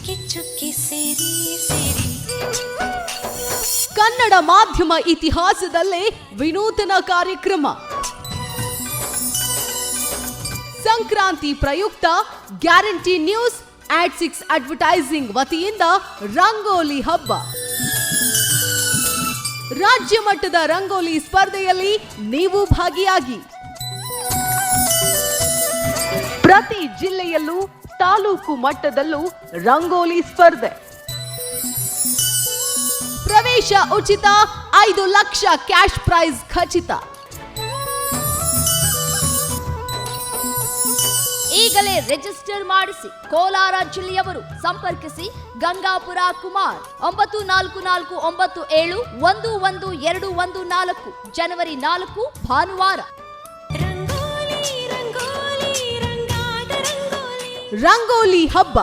ಚುಕ್ಕಿ ಚುಕ್ಕಿ ಸೇರಿ ಸೇರಿ. ಕನ್ನಡ ಮಾಧ್ಯಮ ಇತಿಹಾಸದಲ್ಲೇ ವಿನೂತನ ಕಾರ್ಯಕ್ರಮ. ಸಂಕ್ರಾಂತಿ ಪ್ರಯುಕ್ತ ಗ್ಯಾರಂಟಿ ನ್ಯೂಸ್ @6 ಅಡ್ವರ್ಟೈಸಿಂಗ್ ವತಿಯಿಂದ ರಂಗೋಲಿ ಹಬ್ಬ. ರಾಜ್ಯ ಮಟ್ಟದ ರಂಗೋಲಿ ಸ್ಪರ್ಧೆಯಲ್ಲಿ ನೀವು ಭಾಗಿಯಾಗಿ. ಪ್ರತಿ ಜಿಲ್ಲೆಯಲ್ಲೂ ತಾಲೂಕು ಮಟ್ಟದಲ್ಲೂ ರಂಗೋಲಿ ಸ್ಪರ್ಧೆ. ಪ್ರವೇಶ ಉಚಿತ, 5 ಲಕ್ಷ ಕ್ಯಾಶ್ ಪ್ರೈಸ್ ಖಚಿತ. ಈಗಲೇ ರಿಜಿಸ್ಟರ್ ಮಾಡಿಸಿ. ಕೋಲಾರ ಜಿಲ್ಲೆಯವರು ಸಂಪರ್ಕಿಸಿ ಗಂಗಾಪುರ ಕುಮಾರ್ 9449711214. ಜನವರಿ 4 ಭಾನುವಾರ. ರಂಗೋಲಿ ರಂಗೋಲಿ ರಂಗಾದ ರಂಗೋಲಿ. ರಂಗೋಲಿ ಹಬ್ಬ